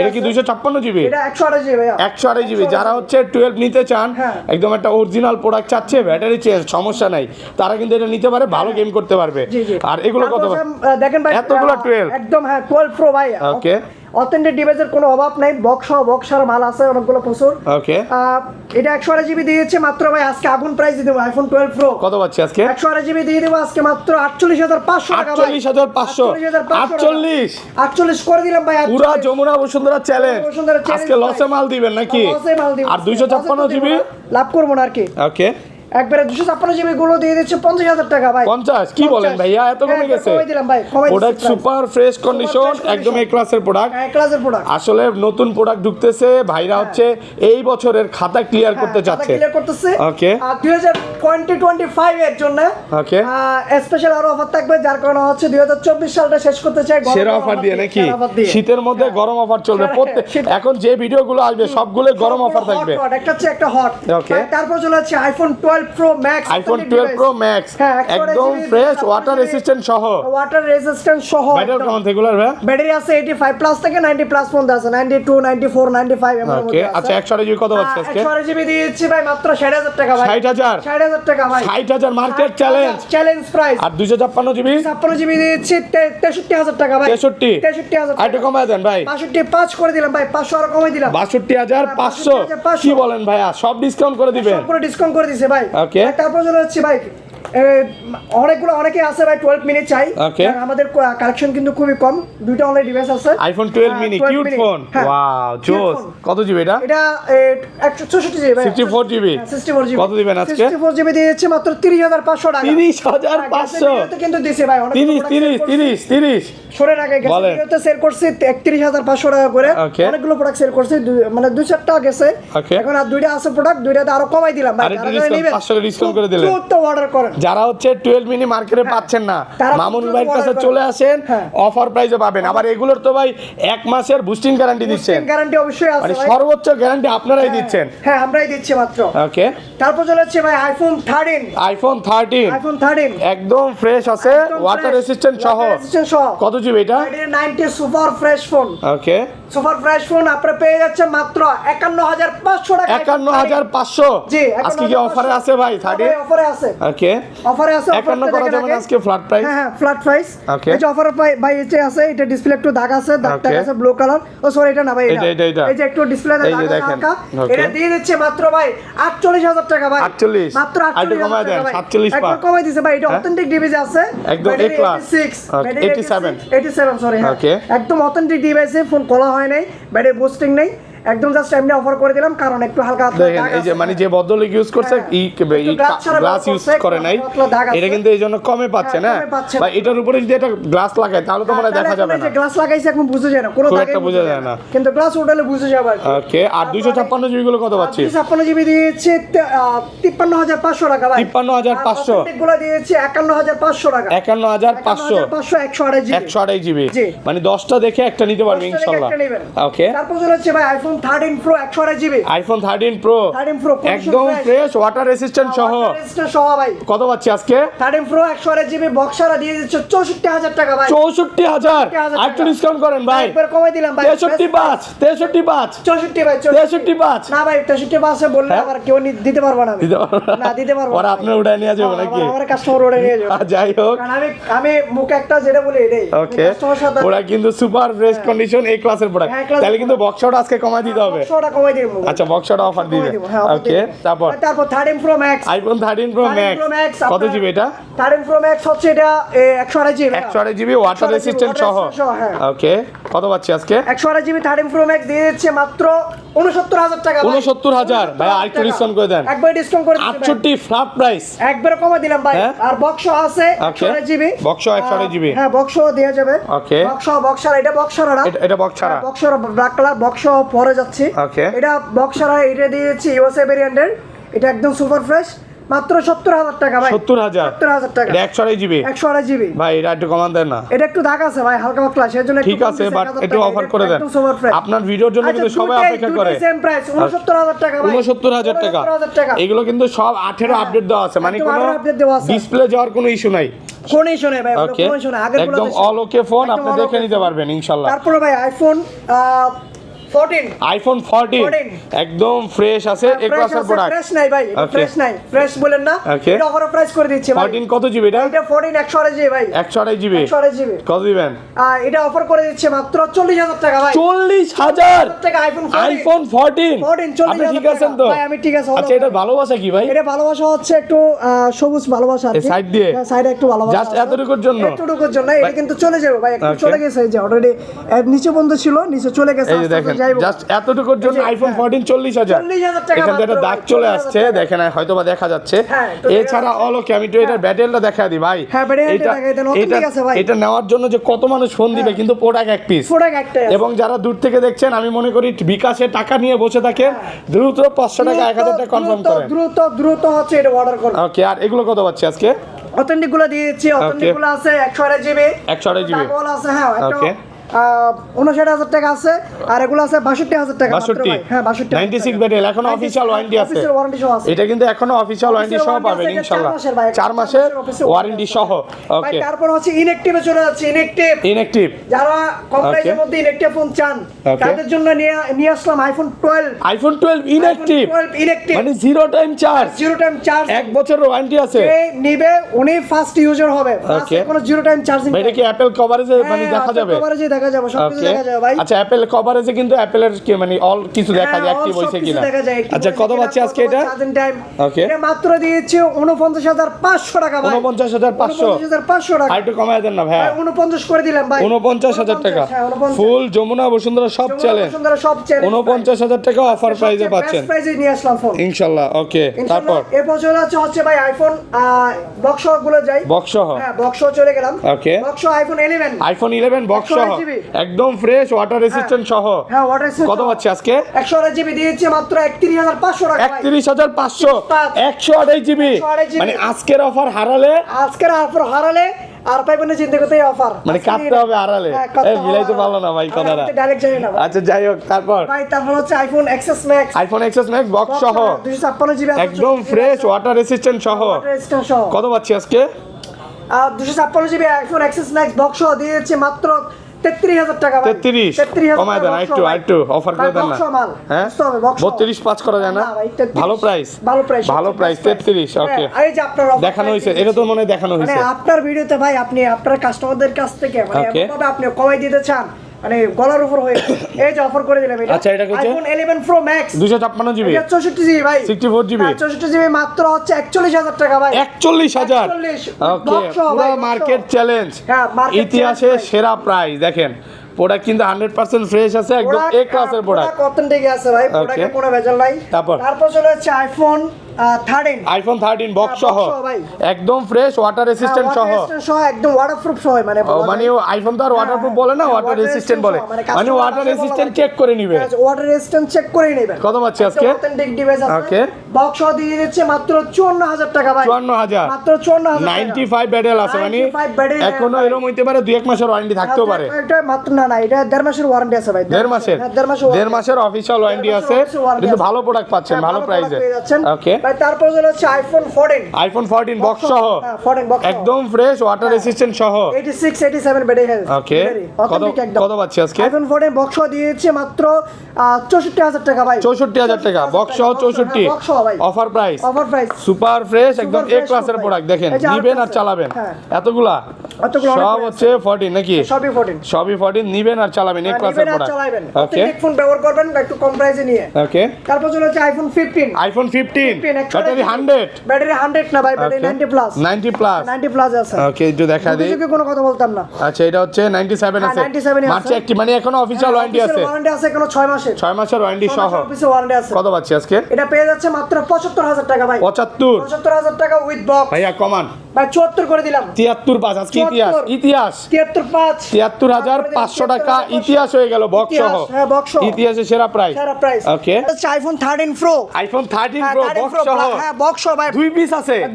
Speaker 2: এটা কি 256 জিবি
Speaker 1: এটা 128 জিবি ভাই
Speaker 2: 128 জিবি যারা হচ্ছে 12 নিতে চান একদম একটা অরিজিনাল প্রোডাক্ট চাচ্ছে ব্যাটারি চেঞ্জ সমস্যা নাই তারা কিন্তু এটা নিতে পারে ভালো গেম করতে পারবে আর এগুলো কত
Speaker 1: দেখেন ভাই
Speaker 2: এতগুলো 12
Speaker 1: একদম হ্যাঁ 12 প্রো ভাই
Speaker 2: ওকে
Speaker 1: অথেন্টিক ডিভাইসের কোনো অভাব নাই বক্সর মাল আছে অনেকগুলো প্রচুর
Speaker 2: ওকে
Speaker 1: এটা 128 জিবি দিয়েছে মাত্র ভাই আজকে আগুন প্রাইস দিয়ে দেব আইফোন 12 প্রো
Speaker 2: কত পাচ্ছি আজকে
Speaker 1: 128 জিবি দিয়ে দেব আজকে মাত্র 48500 টাকা ভাই 48 করে দিলাম ভাই
Speaker 2: পুরো যমুনা বসুন্ধরা চ্যালেঞ্জ আজকে লসে মাল দিবেন নাকি আর 256 জিবি
Speaker 1: লাভ করব না আর কি
Speaker 2: ওকে
Speaker 1: একবারে 256 জিবি গুলো দিয়ে দিচ্ছে 50000 টাকা ভাই
Speaker 2: 50 কি বলেন ভাইয়া এত কমে গেছে
Speaker 1: কমাই দিলাম ভাই
Speaker 2: প্রোডাক্ট সুপার ফ্রেশ কন্ডিশন একদম এ ক্লাসের প্রোডাক্ট আসলে নতুন প্রোডাক্ট ঢুকতেছে ভাইরা হচ্ছে এই বছরের খাতা ক্লিয়ার করতে যাচ্ছে ওকে
Speaker 1: আর 2025 এর জন্য
Speaker 2: ওকে
Speaker 1: স্পেশাল আরো অফার থাকবে যার কারণে হচ্ছে 2024 সালটা শেষ করতে চাই
Speaker 2: সেরা অফার দিয়ে নাকি শীতের মধ্যে গরম অফার চলবে এখন যে ভিডিওগুলো আসবে সবগুলো গরম অফার থাকবে
Speaker 1: একটা হচ্ছে একটা হট
Speaker 2: ওকে
Speaker 1: তারপর চলে যাচ্ছে iPhone 12 Pro Max
Speaker 2: iPhone 12 Pro Max একদম ফ্রেশ ওয়াটার রেসিস্ট্যান্ট সহ ব্যাটারি কেমন থেগুলার ভাই
Speaker 1: ব্যাটারি আছে 85 প্লাস থেকে 90 প্লাস পর্যন্ত আছে 92 94 95 এর মধ্যে
Speaker 2: ওকে আচ্ছা 128 জিবি কত হচ্ছে আজকে
Speaker 1: 128 জিবি দিয়েছি ভাই মাত্র 60000 টাকা ভাই
Speaker 2: 60000
Speaker 1: টাকা ভাই
Speaker 2: 60000 মার্কেট চ্যালেঞ্জ
Speaker 1: প্রাইস
Speaker 2: আর 256 জিবি
Speaker 1: 56 জিবি দিয়েছি 63000 টাকা ভাই
Speaker 2: 63000 আইটা কমায় দেন ভাই
Speaker 1: 65 করে দিলাম ভাই 500 আর কমাই দিলাম
Speaker 2: 62500 কি বলেন ভাইয়া সব ডিসকাউন্ট করে দিবেন
Speaker 1: সব পুরো ডিসকাউন্ট করে দিয়েছে ভাই
Speaker 2: ওকে
Speaker 1: তারপর চলে যাচ্ছে ভাই অনেকে আছে ভাই 12 মিনি চাই আমাদের কালেকশন কিন্তু খুবই কম দুইটা অনলাইন ডিভাইস আছে
Speaker 2: iPhone 12 mini cute phone wow জোস কত জিবি এটা
Speaker 1: 164 জিবি ভাই
Speaker 2: 64 জিবি কত দিবেন আজকে
Speaker 1: 64 জিবি দিয়েছে মাত্র 30500 টাকা
Speaker 2: 30500
Speaker 1: কিন্তু দিছে ভাই
Speaker 2: 30
Speaker 1: সরে রাখে গেছে সেল করছি 31500 টাকা করে অনেকগুলো প্রোডাক্ট সেল করছি মানে 2-4টা গেছে এখন আর দুইটা আছে প্রোডাক্ট দুইটাতে আরো কমাই দিলাম ভাই
Speaker 2: যারা নেবেন 500 ডিসকাউন্ট করে দিলেন
Speaker 1: তো অর্ডার করেন
Speaker 2: যারা হচ্ছে 12 মিনি মার্কেটে পাচ্ছেন না মামুন ভাইয়ের কাছে চলে আসেন অফার প্রাইসে পাবেন আবার এগুলোর তো ভাই 1 মাসের বুস্টিং গ্যারান্টি দিচ্ছেন
Speaker 1: গ্যারান্টি অবশ্যই আছে
Speaker 2: মানে সর্বোচ্চ গ্যারান্টি আপনারাই দিচ্ছেন
Speaker 1: হ্যাঁ আমরাই দিচ্ছি মাত্র
Speaker 2: ওকে
Speaker 1: তারপর চলে যাচ্ছে ভাই আইফোন 13 একদম
Speaker 2: ফ্রেশ আছে ওয়াটার রেসিস্ট্যান্ট সহ কত জিবি এটা
Speaker 1: 90 সুপার ফ্রেশ ফোন
Speaker 2: ওকে
Speaker 1: সুপার ফ্রেশ ফোন আপনারা পেয়ে যাচ্ছেন মাত্র 51500 টাকা।
Speaker 2: 51500
Speaker 1: জি,
Speaker 2: আজকে কি অফারে আছে ভাই 30?
Speaker 1: অফারে আছে।
Speaker 2: ওকে,
Speaker 1: অফারে আছে।
Speaker 2: 51 করা যাবে না আজকে ফ্ল্যাট প্রাইস?
Speaker 1: হ্যাঁ, ফ্ল্যাট প্রাইস।
Speaker 2: ওকে,
Speaker 1: এই যে অফারে ভাই এটা আছে, এটা ডিসপ্লে একটু দাগ আছে, দাগটা আছে ব্লু কালার। ও সরি, এটা না ভাই, এটা এই যে একটু ডিসপ্লেতে দাগ আছে হালকা। এটা দিয়ে দিচ্ছে মাত্র ভাই 48000 টাকা ভাই।
Speaker 2: 48
Speaker 1: মাত্র 48000 টাকা ভাই।
Speaker 2: 47
Speaker 1: একবার কমাই দিয়েছে ভাই। এটা অথেন্টিক ডিভাইস আছে,
Speaker 2: একদম A ক্লাস
Speaker 1: 87 সরি। হ্যাঁ, একদম অথেন্টিক ডিভাইসে ফোন খোলা হয় নাই, ব্যাটারি বুস্টিং নেই, একদম জাস্ট এমনি অফার করে দিলাম কারণ একটু হালকা
Speaker 2: দেখেন এই যে মানে যে ভদ্রলোক ইউজ করছে গ্লাস ইউজ করে নাই, এটা কিন্তু এই জন্য কমে পাচ্ছে না ভাই। এটার উপরে যদি এটা গ্লাস লাগায় তাহলে তো মনে দেখা যাবে না।
Speaker 1: গ্লাস লাগাইছে এখন বুঝা যায় না, কোনো দাগে
Speaker 2: বোঝা যায় না,
Speaker 1: কিন্তু গ্লাস উঠালে বুঝা যাবে।
Speaker 2: ওকে, আর 256 জিবি গুলো কত পাচ্ছি?
Speaker 1: 256 জিবি দিয়েছে 53500 টাকা ভাই।
Speaker 2: 53500
Speaker 1: গুলো দিয়েছে 51500 টাকা।
Speaker 2: 51500 128 জিবি, মানে 10টা দেখে একটা নিতে পারবে ইনশাআল্লাহ। ওকে,
Speaker 1: তারপর হচ্ছে ভাই iPhone 13 pro 128 GB.
Speaker 2: IPhone 13 pro একদম ফ্রেশ ওয়াটার রেসিস্ট্যান্ট সহ
Speaker 1: ভাই। কত
Speaker 2: পাচ্ছি আজকে?
Speaker 1: 13 প্রো 128 জিবি বক্সারা দিয়ে দিচ্ছে 64000 টাকা ভাই।
Speaker 2: 64000 আর একটু ডিসকাউন্ট করেন ভাই।
Speaker 1: একবার কমাই দিলাম ভাই।
Speaker 2: 63.5 63.5
Speaker 1: 64 ভাই।
Speaker 2: 63.5
Speaker 1: না ভাই, 63.5 এ বললে আবার কেউ দিতে পারবো না। দিতে পারবো
Speaker 2: ওরা আপনি উড়াই নিয়ে যাবেন নাকি?
Speaker 1: আমার কাস্টমার উড়াই নিয়ে যাবে।
Speaker 2: যাই হোক,
Speaker 1: কারণ আমি মুখে একটা যেটা বলি এটাই।
Speaker 2: ওকে, ওরা কিন্তু সুপার ফ্রেশ কন্ডিশন এই ক্লাসের প্রোডাক্ট, তাহলে কিন্তু বক্সটা আজকে কমাই দিতে হবে।
Speaker 1: বক্সটা কমাই দিব।
Speaker 2: আচ্ছা, বক্সটা অফার দিবে। ওকে, তারপর
Speaker 1: 13 pro max,
Speaker 2: iPhone 13 pro max কত জিবি এটা?
Speaker 1: 13 প্রো ম্যাক্স হচ্ছে এটা 128 জিবি।
Speaker 2: 128 জিবি ওয়াটার রেসিস্ট্যান্ট সহ। ওকে, কত পাচ্ছি আজকে?
Speaker 1: 128 জিবি 13 প্রো ম্যাক্স দিয়ে দিচ্ছে মাত্র 69000 টাকা ভাই।
Speaker 2: 69000 ভাই, আরেকটু ডিসকাউন্ট করে দেন।
Speaker 1: একবার ডিসকাউন্ট করে দিচ্ছি
Speaker 2: 68 ফ্ল্যাট প্রাইস একবার
Speaker 1: কমা দিলাম ভাই। আর বক্স আছে 128 জিবি।
Speaker 2: বক্স 128 জিবি,
Speaker 1: হ্যাঁ বক্স দেয়া যাবে।
Speaker 2: ওকে,
Speaker 1: বক্সার এটা বক্সারা,
Speaker 2: এটা বক্সারা,
Speaker 1: বক্সারা ব্ল্যাক কালার বক্স পরে যাচ্ছে।
Speaker 2: ওকে,
Speaker 1: এটা বক্সারা, এটা দিয়েছি ইউএসএ ভেরিয়েন্টের, এটা একদম সুপার ফ্রেশ মাত্র 70000 টাকা ভাই।
Speaker 2: 70000
Speaker 1: টাকা।
Speaker 2: এটা 128 জিবি
Speaker 1: 128 জিবি
Speaker 2: ভাই, এটা একটু কমান দেন না।
Speaker 1: এটা একটু দাগ আছে ভাই, হালকা পাতলা, সেজন্য
Speaker 2: ঠিক আছে, বাট একটু অফার করে দেন। আপনার ভিডিওর জন্য কিন্তু সবাই অপেক্ষা করে।
Speaker 1: সেম প্রাইস 69000 টাকা ভাই।
Speaker 2: 69000 টাকা। এগুলো কিন্তু সব 18 আপডেট দেওয়া আছে, মানে কোনো ডিসপ্লে যাওয়ার কোনো ইস্যু নাই।
Speaker 1: কোন ইস্যু নেই ভাই, কোনো ইস্যু না।
Speaker 2: একদম অল ওকে ফোন, আপনি দেখে নিতে পারবেন ইনশাআল্লাহ।
Speaker 1: তারপরে ভাই আইফোন 14
Speaker 2: একদম ফ্রেশ আছে, এ ক্লাসের প্রোডাক্ট।
Speaker 1: ফ্রেশ নাই ভাই, ফ্রেশ নাই, ফ্রেশ বলেন না, এটা অফার প্রাইস করে দিচ্ছি ভাই।
Speaker 2: 14 কত জিবি এটা?
Speaker 1: এটা 14 128 জিবি ভাই।
Speaker 2: 128 জিবি,
Speaker 1: 128 জিবি
Speaker 2: কত দিবেন?
Speaker 1: এটা অফার করে দিচ্ছে মাত্র 40000 টাকা ভাই।
Speaker 2: 40000
Speaker 1: টাকা আইফোন 14
Speaker 2: আপনি ঠিক আছেন তো?
Speaker 1: ভাই আমি ঠিক আছে।
Speaker 2: আচ্ছা, এটা ভালোবাসা কি ভাই?
Speaker 1: এটা ভালোবাসা হচ্ছে একটু সবুজ ভালোবাসা আর কি,
Speaker 2: সাইড দিয়ে,
Speaker 1: সাইডে একটু ভালোবাসা
Speaker 2: জাস্ট এতটুকুর জন্য,
Speaker 1: এতটুকুর জন্য। এটা কিন্তু চলে যাবে ভাই, একটু চলে গেছে, এই যে অলরেডি নিচে বন্ধ ছিল, নিচে চলে গেছে।
Speaker 2: এই যে দেখেন, জাস্ট এতটুকুর জন্য আইফোন 14 40000 টাকা। এখানে একটা দাগ চলে আসছে, দেখেন হয়তো বা দেখা যাচ্ছে। এছাড়া অলোকে আমি তো এটার ব্যাটারিটা দেখা দিই ভাই। এটা নেওয়ার জন্য যে কত মানুষ ফোন দিবে, কিন্তু প্রোডাক্ট এক পিস। এবং যারা দূর থেকে দেখছেন, আমি মনে করি বিকাশে টাকা নিয়ে বসে থাকেন, দ্রুত 500 টাকা 1000 টাকা কনফার্ম করেন,
Speaker 1: দ্রুত হচ্ছে এটা অর্ডার করুন।
Speaker 2: ওকে, আর এগুলো কত পাচ্ছি আজকে?
Speaker 1: অথেন্টিক গুলো দিয়েছি, অথেন্টিক গুলো আছে 128 জিবি,
Speaker 2: 128 জিবি
Speaker 1: আছে। হ্যাঁ,
Speaker 2: ওকে,
Speaker 1: 59000 টাকা আছে, আর এগুলো আছে 62000 টাকা মাত্র ভাই। হ্যাঁ 62
Speaker 2: 96 ব্যাটারি, এখনো অফিশিয়াল ওয়ারেন্টি আছে। এটা কিন্তু এখনো অফিশিয়াল ওয়ারেন্টি সহ পাবেন ইনশাআল্লাহ, 4 মাসের ওয়ারেন্টি সহ। ওকে,
Speaker 1: তারপর হচ্ছে ইনঅ্যাক্টিভে চলে যাচ্ছে। ইনঅ্যাক্টিভ যারা কম প্রাইসের মধ্যে ইনঅ্যাক্টিভ ফোন চান, তাদের জন্য নিয়ে আসলাম আইফোন 12 ইনঅ্যাক্টিভ, মানে জিরো টাইম চার্জ 1 বছরের ওয়ারেন্টি আছে। নিবে উনি ফার্স্ট ইউজার হবে, কোনো জিরো টাইম চার্জিং। এটা কি অ্যাপল কভারেজে মানে দেখা যাবে? কভারেজে দেখা যাবে, সবকিছু দেখা যাবে ভাই। আচ্ছা, অ্যাপল কভারেজে কিন্তু অ্যাপলের কি মানে অল কিছু দেখা যায়, অ্যাক্টিভ হইছে কিনা। আচ্ছা, কত পাচ্ছি আজকে এটা? ওকে, এটা মাত্র দিয়েছি 49500 টাকা ভাই। 49500 টাকা। আর একটু কমায় দেন না ভাই। 49 করে দিলাম ভাই। 49000 টাকা ফুল যমুনা বসুন্ধরা সব চ্যালেঞ্জ, 49000 টাকা অফার প্রাইসে পাচ্ছেন। প্রাইসে নিয়ে আসলাম ফোন ইনশাআল্লাহ। ওকে, তারপর এরপর হচ্ছে ভাই আইফোন বক্স গুলো যাই, বক্স। হ্যাঁ, বক্স চলে গেলাম। ওকে, বক্স আইফোন 11 বক্স একদম ফ্রেশ ওয়াটার রেসিস্ট্যান্ট সহ। হ্যাঁ, ওয়াটার রেসিস্ট্যান্ট। কত পাচ্ছি আজকে? 128 জিবি দিয়েছে মাত্র 31500 টাকা। 31500 128 জিবি, মানে আজকের অফার হারালে আর পাইবেন না, চিন্তা করতে অফার মানে কাটতে হবে হারালে। এই মিলাইতে পারলো না ভাই কথাটা, ডাইরেক্ট জানি না। আচ্ছা, যাই হোক, তারপর হচ্ছে আইফোন এক্সএস ম্যাক্স বক্স সহ 256 জিবি একদম ফ্রেশ ওয়াটার রেসিস্ট্যান্ট সহ। কত পাচ্ছি আজকে? 256 GB iPhone XS max box দিয়েছে মাত্র 33,000 টাকা ভাই
Speaker 2: 33 কমায় দেন একটু অফার করে দেন না হ্যাঁ 32 পাঁচ করা যায় না ভালো প্রাইস 33 ওকে
Speaker 1: এই যে আপনার
Speaker 2: দেখানো হয়েছে এটা তো মনে হয় দেখানো হয়েছে
Speaker 1: মানে আপনার ভিডিওতে ভাই আপনি আপনার কাস্টমারদের কাছ থেকে মানে এমনভাবে আপনি কমাই দিতে চান মানে গলার উপর হয়ে এই যে অফার করে দিলাম এটা
Speaker 2: আচ্ছা এটা কত
Speaker 1: আইফোন 11 Pro Max
Speaker 2: 256 জিবি
Speaker 1: এটা 64 জিবি ভাই
Speaker 2: 64 জিবি
Speaker 1: 64 জিবি মাত্র হচ্ছে 41,000 টাকা ভাই
Speaker 2: 41,000 ওকে পুরো মার্কেট চ্যালেঞ্জ ইতিহাসে সেরা প্রাইস দেখেন প্রোডাক্ট কিন্তু 100% ফ্রেশ আছে একদম এ ক্লাসের প্রোডাক্ট
Speaker 1: অথেন্টিক আছে ভাই প্রোডাক্টে কোনো ভেজাল নাই তারপর চলে হচ্ছে আইফোন 13
Speaker 2: বক্স সহ একদম ফ্রেশ ওয়াটার রেসিস্ট্যান্ট সহ
Speaker 1: একদম ওয়াটারপ্রুফ সহ মানে
Speaker 2: আইফোন তো আর ওয়াটারপ্রুফ বলে না ওয়াটার রেসিস্ট্যান্ট বলে মানে ওয়াটার রেসিস্ট্যান্ট চেক করে নিবে
Speaker 1: ওয়াটার রেসিস্ট্যান্ট চেক করে নেবেন
Speaker 2: কত পাচ্ছি আজকে
Speaker 1: অথেন্টিক ডিভাইস আছে ওকে বক্স সহ দিয়ে দিচ্ছে মাত্র 54000 টাকা ভাই
Speaker 2: 54000
Speaker 1: মাত্র 54000
Speaker 2: 95 ব্যাটেল আছে মানে এখনো এরকম হইতে পারে 2-1 মাসের ওয়ারেন্টি থাকতেও পারে
Speaker 1: এটা মাত্র না এটা 1.5 মাসের ওয়ারেন্টি আছে ভাই
Speaker 2: 1.5 মাসের অফিশিয়াল ওয়ারেন্টি আছে কিন্তু ভালো প্রোডাক্ট পাচ্ছেন ভালো প্রাইসে ওকে
Speaker 1: ভাই তারপর হচ্ছে আইফোন 14
Speaker 2: বক্স সহ একদম ফ্রেশ ওয়াটার রেসিস্ট্যান্ট সহ
Speaker 1: 86 87 ব্যাটারি হেলথ
Speaker 2: ওকে কত পাচ্ছি আজকে
Speaker 1: আইফোন 14 বক্স সহ দিয়েছে মাত্র 64000 টাকা ভাই
Speaker 2: 64000 টাকা বক্স সহ 64 অফার প্রাইস সুপার ফ্রেশ একদম এ ক্লাসের প্রোডাক্ট দেখেন নিবেন আর চালাবেন এতগুলা সব হচ্ছে 14 নাকি সবই 14 নিবেন আর চালাবেন এক ক্লাসের প্রোডাক্ট ওকে
Speaker 1: ফোন ব্যবহার করবেন একটু কম প্রাইসে নিয়ে
Speaker 2: ওকে
Speaker 1: তারপর চলে হচ্ছে আইফোন 15
Speaker 2: ব্যাটারি 100
Speaker 1: না ভাই ব্যাটারি 90 প্লাস আছে
Speaker 2: ওকে একটু দেখা দেই
Speaker 1: কোনো কথা বলতাম না
Speaker 2: আচ্ছা এটা হচ্ছে 97 আছে
Speaker 1: 97
Speaker 2: মার্চ একটি মানে এখনো অফিশিয়াল ওয়ারেন্টি আছে
Speaker 1: এখনো 6 মাসের
Speaker 2: ওয়ারেন্টি সহ
Speaker 1: ওয়ারেন্টি আছে
Speaker 2: কত পাচ্ছি আজকে
Speaker 1: এটা পেয়ে যাচ্ছে মাত্র 75000 টাকা ভাই
Speaker 2: 75000
Speaker 1: টাকা উইথ বক্স
Speaker 2: ভাইয়া কমান
Speaker 1: ভাই 74 করে দিলাম
Speaker 2: 73 পাঁচ আজকে ইতিহাস 73500 টাকা ইতিহাস হয়ে গেল বক্স সহ
Speaker 1: হ্যাঁ বক্স সহ
Speaker 2: ইতিহাসে সেরা প্রাইস ওকে
Speaker 1: এটা আইফোন 13 Pro
Speaker 2: বক্স সহ
Speaker 1: হ্যাঁ বক্স সহ ভাই